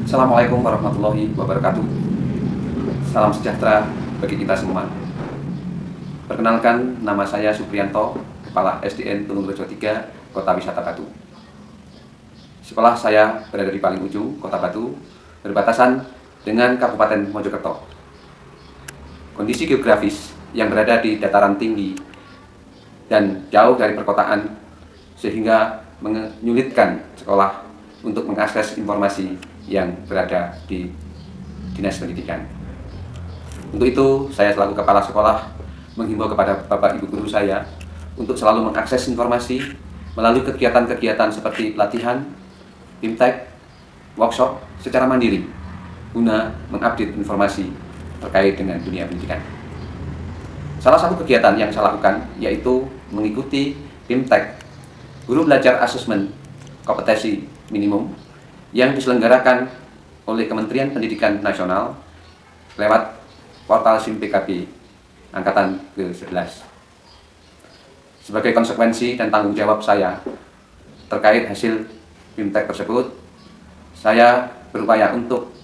Assalamualaikum warahmatullahi wabarakatuh. Salam sejahtera bagi kita semua. Perkenalkan, nama saya Supriyanto, Kepala SDN Tulungrejo 3, Kota Wisata Batu. Sekolah saya berada di paling ujung Kota Batu, berbatasan dengan Kabupaten Mojokerto. Kondisi geografis yang berada di dataran tinggi dan jauh dari perkotaan sehingga menyulitkan sekolah untuk mengakses informasi yang berada di Dinas Pendidikan. Untuk itu, saya selaku kepala sekolah menghimbau kepada Bapak Ibu guru saya untuk selalu mengakses informasi melalui kegiatan-kegiatan seperti pelatihan, BIMTEK, workshop secara mandiri guna mengupdate informasi terkait dengan dunia pendidikan. Salah satu kegiatan yang saya lakukan yaitu mengikuti BIMTEK, Guru Belajar Asesmen Kompetensi Minimum, yang diselenggarakan oleh Kementerian Pendidikan Nasional lewat portal SIM PKB Angkatan ke-11. Sebagai konsekuensi dan tanggung jawab saya terkait hasil BIMTEK tersebut, saya berupaya untuk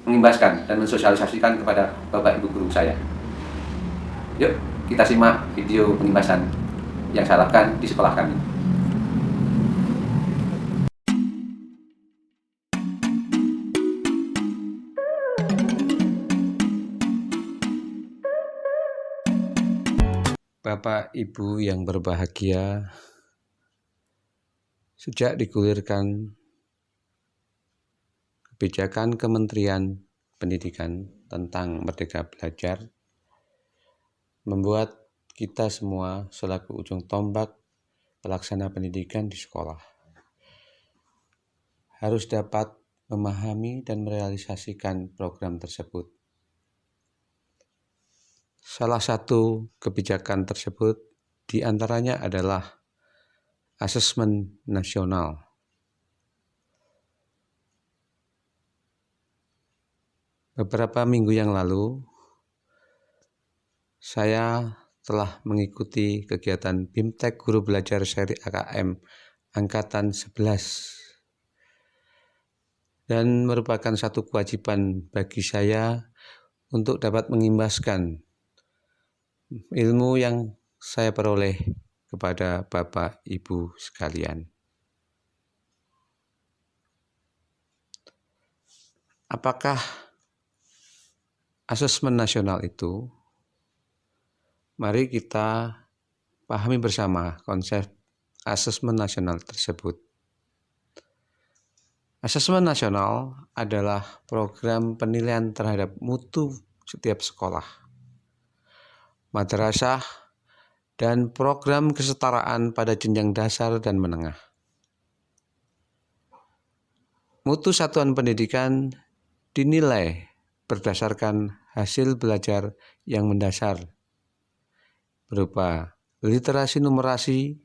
mengimbaskan dan mensosialisasikan kepada Bapak Ibu guru saya. Yuk, kita simak video pengimbasan yang saya lakukan di sekolah kami. Bapak Ibu yang berbahagia, sejak digulirkan kebijakan Kementerian Pendidikan tentang Merdeka Belajar, membuat kita semua selaku ujung tombak pelaksana pendidikan di sekolah harus dapat memahami dan merealisasikan program tersebut. Salah satu kebijakan tersebut diantaranya adalah asesmen nasional. Beberapa minggu yang lalu, saya telah mengikuti kegiatan BIMTEK Guru Belajar Seri AKM Angkatan 11. Dan merupakan satu kewajiban bagi saya untuk dapat mengimbaskan ilmu yang saya peroleh kepada Bapak Ibu sekalian. Apakah asesmen nasional itu? Mari kita pahami bersama konsep asesmen nasional tersebut. Asesmen nasional adalah program penilaian terhadap mutu setiap sekolah, madrasah, dan program kesetaraan pada jenjang dasar dan menengah. Mutu satuan pendidikan dinilai berdasarkan hasil belajar yang mendasar berupa literasi numerasi,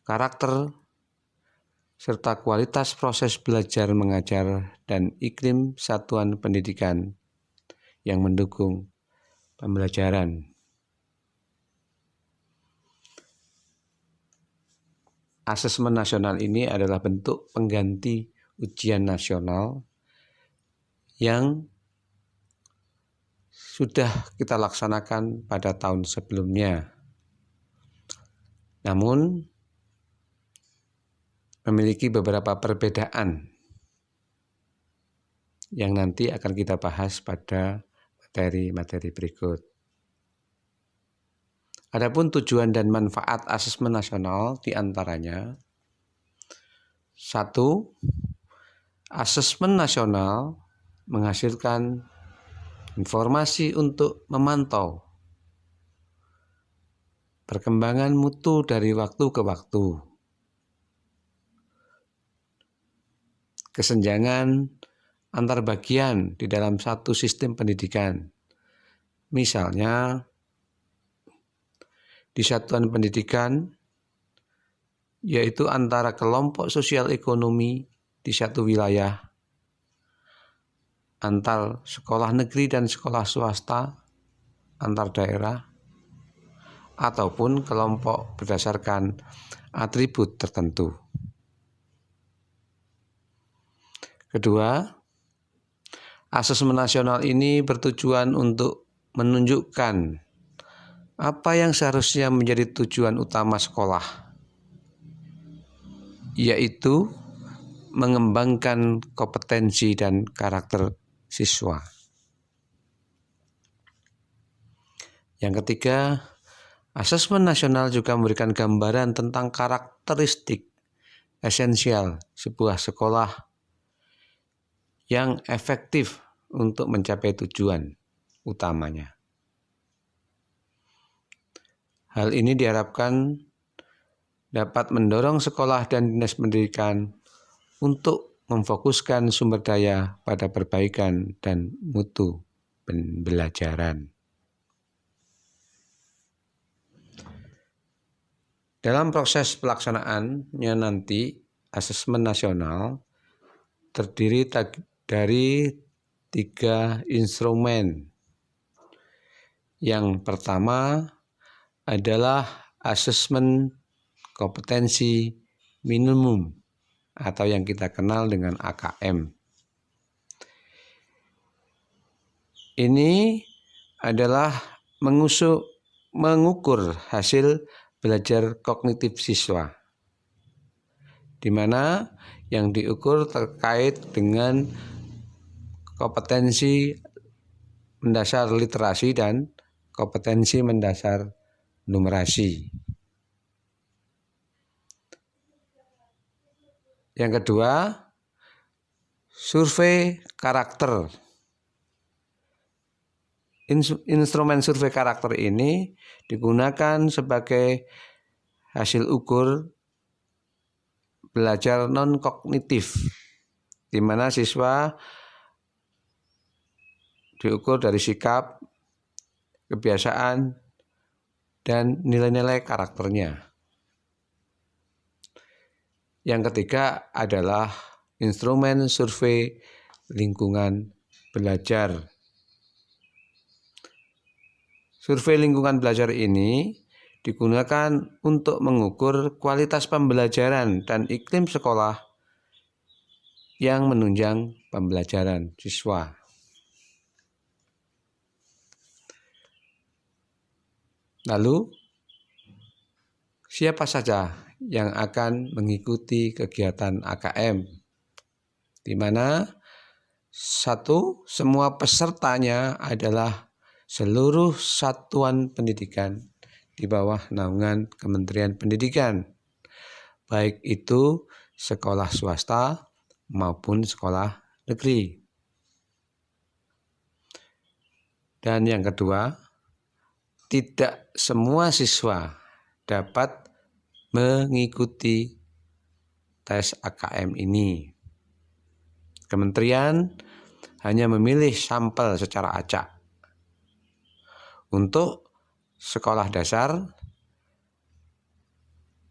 karakter, serta kualitas proses belajar mengajar dan iklim satuan pendidikan yang mendukung pembelajaran. Asesmen nasional ini adalah bentuk pengganti ujian nasional yang sudah kita laksanakan pada tahun sebelumnya. Namun, memiliki beberapa perbedaan yang nanti akan kita bahas pada materi-materi berikut. Adapun tujuan dan manfaat asesmen nasional diantaranya: 1. Asesmen nasional menghasilkan informasi untuk memantau perkembangan mutu dari waktu ke waktu, kesenjangan antar bagian di dalam satu sistem pendidikan. Misalnya, di satuan pendidikan, yaitu antara kelompok sosial ekonomi di satu wilayah, antar sekolah negeri dan sekolah swasta, antar daerah, ataupun kelompok berdasarkan atribut tertentu. Kedua, asesmen nasional ini bertujuan untuk menunjukkan apa yang seharusnya menjadi tujuan utama sekolah, yaitu mengembangkan kompetensi dan karakter siswa. Yang ketiga, asesmen nasional juga memberikan gambaran tentang karakteristik esensial sebuah sekolah yang efektif untuk mencapai tujuan utamanya. Hal ini diharapkan dapat mendorong sekolah dan dinas pendidikan untuk memfokuskan sumber daya pada perbaikan dan mutu pembelajaran. Dalam proses pelaksanaannya nanti, asesmen nasional terdiri dari 3 instrumen. Yang pertama adalah asesmen kompetensi minimum atau yang kita kenal dengan AKM. Ini adalah mengukur hasil belajar kognitif siswa, di mana yang diukur terkait dengan kompetensi mendasar literasi dan kompetensi mendasar numerasi. Yang kedua, survei karakter. Instrumen survei karakter ini digunakan sebagai hasil ukur belajar non-kognitif, di mana siswa diukur dari sikap, kebiasaan, dan nilai-nilai karakternya. Yang ketiga adalah instrumen survei lingkungan belajar. Survei lingkungan belajar ini digunakan untuk mengukur kualitas pembelajaran dan iklim sekolah yang menunjang pembelajaran siswa. Lalu, siapa saja yang akan mengikuti kegiatan AKM? Di mana semua pesertanya adalah seluruh satuan pendidikan di bawah naungan Kementerian Pendidikan, baik itu sekolah swasta maupun sekolah negeri. Dan yang kedua, tidak semua siswa dapat mengikuti tes AKM ini. Kementerian hanya memilih sampel secara acak. Untuk sekolah dasar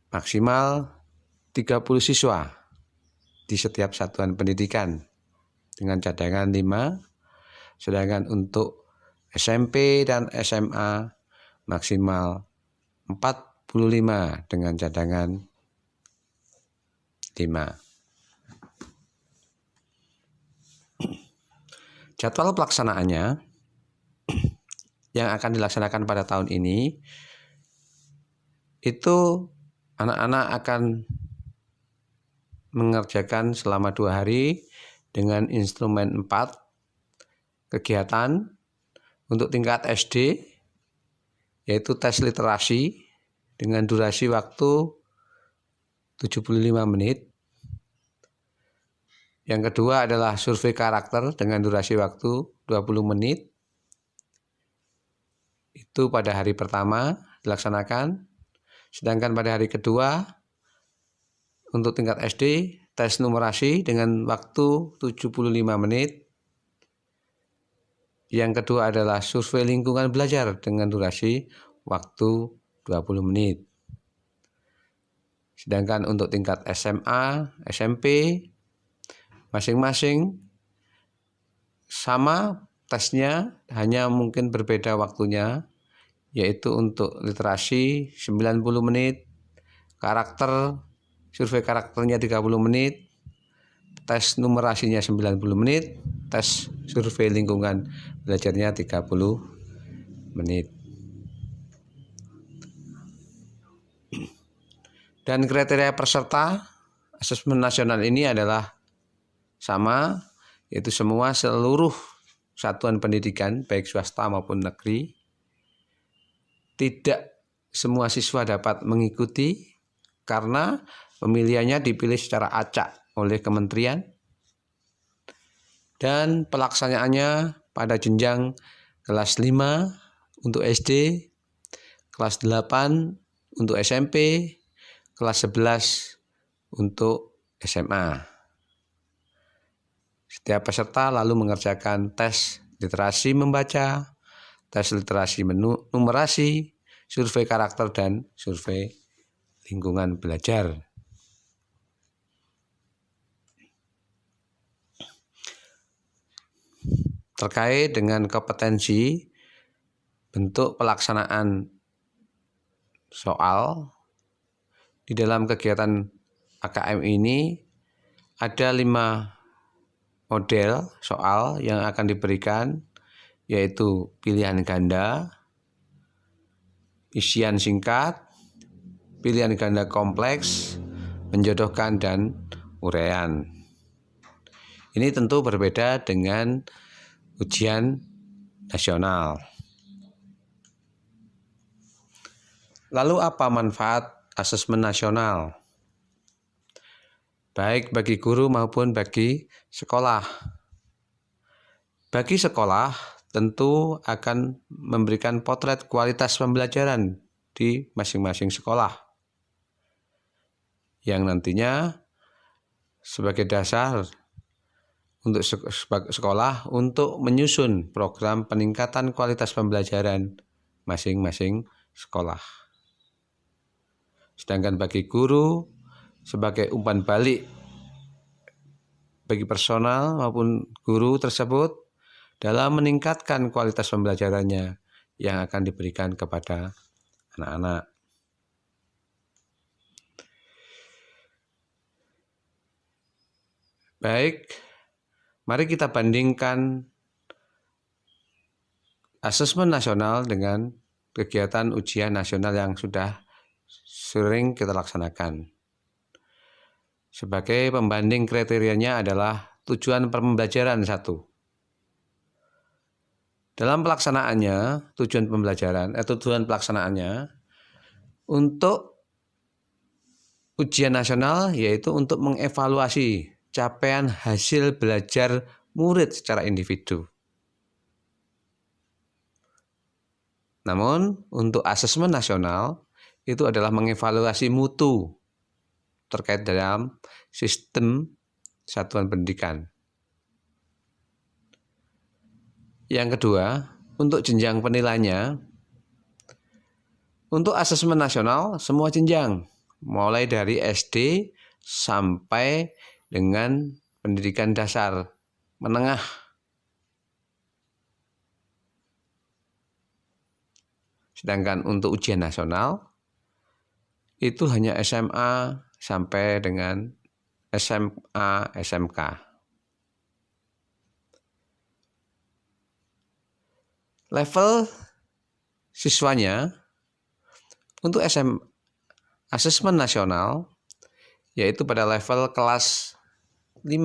maksimal 30 siswa di setiap satuan pendidikan dengan cadangan 5, sedangkan untuk SMP dan SMA maksimal 45 dengan cadangan 5. Jadwal pelaksanaannya yang akan dilaksanakan pada tahun ini, itu anak-anak akan mengerjakan selama 2 hari dengan instrumen 4 kegiatan. Untuk tingkat SD, yaitu tes literasi dengan durasi waktu 75 menit. Yang kedua adalah survei karakter dengan durasi waktu 20 menit. Itu pada hari pertama dilaksanakan. Sedangkan pada hari kedua untuk tingkat SD, tes numerasi dengan waktu 75 menit. Yang kedua adalah survei lingkungan belajar dengan durasi waktu 20 menit. Sedangkan untuk tingkat SMA, SMP, masing-masing sama tesnya, hanya mungkin berbeda waktunya, yaitu untuk literasi 90 menit, karakter, survei karakternya 30 menit, tes numerasinya 90 menit, tes survei lingkungan belajarnya 30 menit. Dan kriteria peserta asesmen nasional ini adalah sama, yaitu seluruh satuan pendidikan baik swasta maupun negeri. Tidak semua siswa dapat mengikuti karena pemilihannya dipilih secara acak oleh kementerian dan pelaksanaannya pada jenjang kelas 5 untuk SD, kelas 8 untuk SMP, kelas 11 untuk SMA. Setiap peserta lalu mengerjakan tes literasi membaca, tes literasi numerasi, survei karakter, dan survei lingkungan belajar. Terkait dengan kompetensi bentuk pelaksanaan soal, di dalam kegiatan AKM ini ada 5 model soal yang akan diberikan, yaitu pilihan ganda, isian singkat, pilihan ganda kompleks, menjodohkan, dan uraian. Ini tentu berbeda dengan ujian nasional. Lalu apa manfaat asesmen nasional? Baik bagi guru maupun bagi sekolah. Bagi sekolah tentu akan memberikan potret kualitas pembelajaran di masing-masing sekolah, yang nantinya sebagai dasar untuk sekolah untuk menyusun program peningkatan kualitas pembelajaran masing-masing sekolah. Sedangkan bagi guru sebagai umpan balik bagi personal maupun guru tersebut dalam meningkatkan kualitas pembelajarannya yang akan diberikan kepada anak-anak. Baik, mari kita bandingkan asesmen nasional dengan kegiatan ujian nasional yang sudah sering kita laksanakan. Sebagai pembanding kriterianya adalah tujuan pembelajaran 1. Dalam pelaksanaannya, tujuan pelaksanaannya untuk ujian nasional yaitu untuk mengevaluasi capaian hasil belajar murid secara individu. Namun, untuk asesmen nasional itu adalah mengevaluasi mutu terkait dalam sistem satuan pendidikan. Yang kedua, untuk jenjang penilaiannya, untuk asesmen nasional semua jenjang, mulai dari SD sampai dengan pendidikan dasar menengah. Sedangkan untuk ujian nasional itu hanya SMA sampai dengan SMA, SMK. Level siswanya untuk asesmen nasional yaitu pada level kelas 5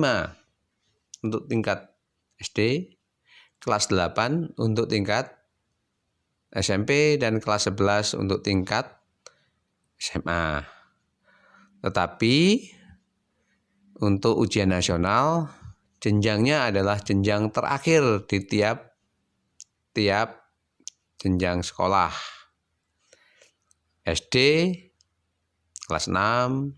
untuk tingkat SD, kelas 8 untuk tingkat SMP, dan kelas 11 untuk tingkat SMA. Tetapi untuk ujian nasional jenjangnya adalah jenjang terakhir di tiap jenjang sekolah. SD kelas 6,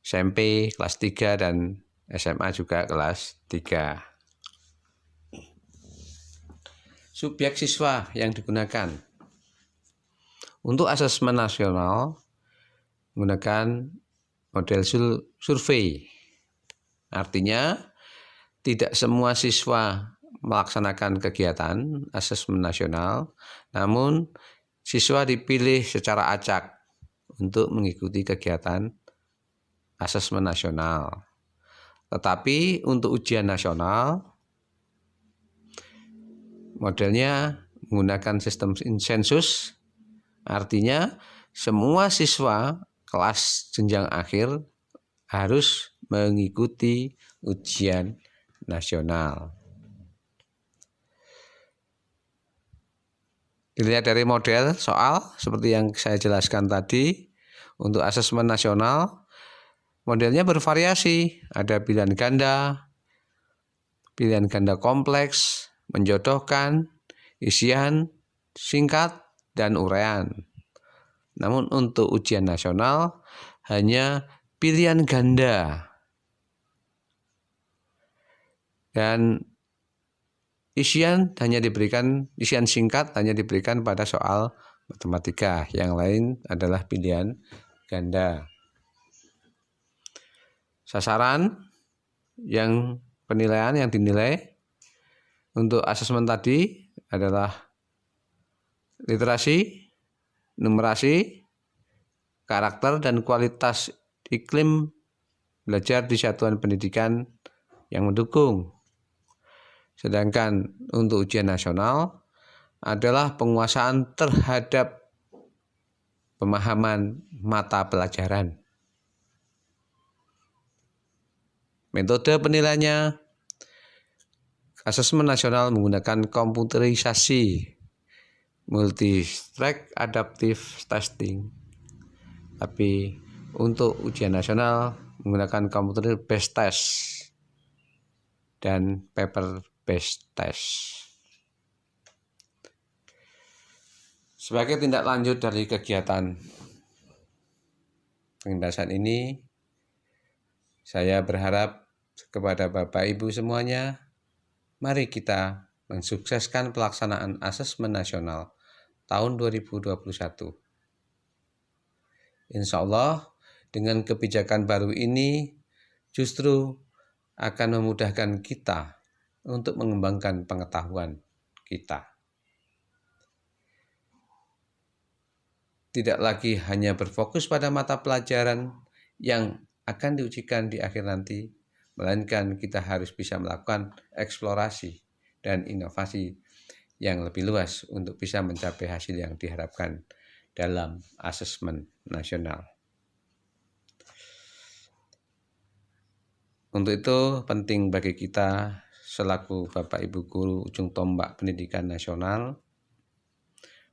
SMP kelas 3, dan SMA juga kelas 3. Subjek siswa yang digunakan untuk asesmen nasional menggunakan model survei. Artinya tidak semua siswa melaksanakan kegiatan asesmen nasional, namun siswa dipilih secara acak untuk mengikuti kegiatan asesmen nasional. Tetapi untuk ujian nasional modelnya menggunakan sistem sensus, artinya semua siswa kelas jenjang akhir harus mengikuti ujian nasional. Dilihat dari model soal seperti yang saya jelaskan tadi, untuk asesmen nasional modelnya bervariasi, ada pilihan ganda kompleks, menjodohkan, isian, singkat, dan uraian. Namun untuk ujian nasional hanya pilihan ganda dan isian singkat hanya diberikan pada soal matematika, yang lain adalah pilihan ganda. Sasaran penilaian yang dinilai untuk asesmen tadi adalah literasi, numerasi, karakter, dan kualitas iklim belajar di satuan pendidikan yang mendukung. Sedangkan untuk ujian nasional adalah penguasaan terhadap pemahaman mata pelajaran. Metode penilaiannya, asesmen nasional menggunakan komputerisasi, multi-track adaptive testing. Tapi untuk ujian nasional menggunakan computer based test dan paper based test. Sebagai tindak lanjut dari kegiatan pengindasan ini, saya berharap kepada Bapak Ibu semuanya, mari kita mensukseskan pelaksanaan asesmen nasional tahun 2021. Insya Allah dengan kebijakan baru ini justru akan memudahkan kita untuk mengembangkan pengetahuan kita. Tidak lagi hanya berfokus pada mata pelajaran yang akan diujikan di akhir nanti, melainkan kita harus bisa melakukan eksplorasi dan inovasi yang lebih luas untuk bisa mencapai hasil yang diharapkan dalam asesmen nasional. Untuk itu penting bagi kita selaku Bapak Ibu Guru ujung tombak pendidikan nasional,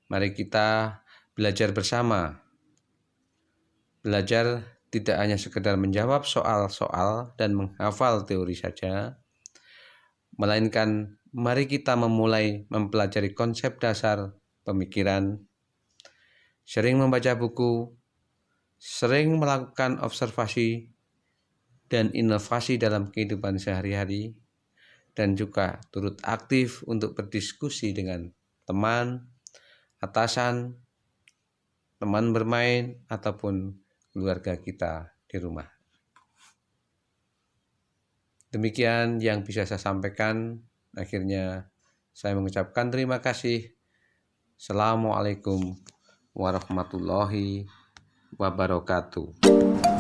mari kita belajar bersama. Belajar tidak hanya sekedar menjawab soal-soal dan menghafal teori saja, melainkan mari kita memulai mempelajari konsep dasar pemikiran, sering membaca buku, sering melakukan observasi dan inovasi dalam kehidupan sehari-hari, dan juga turut aktif untuk berdiskusi dengan teman, atasan, teman bermain, ataupun keluarga kita di rumah. Demikian yang bisa saya sampaikan. Akhirnya saya mengucapkan terima kasih. Assalamualaikum warahmatullahi wabarakatuh.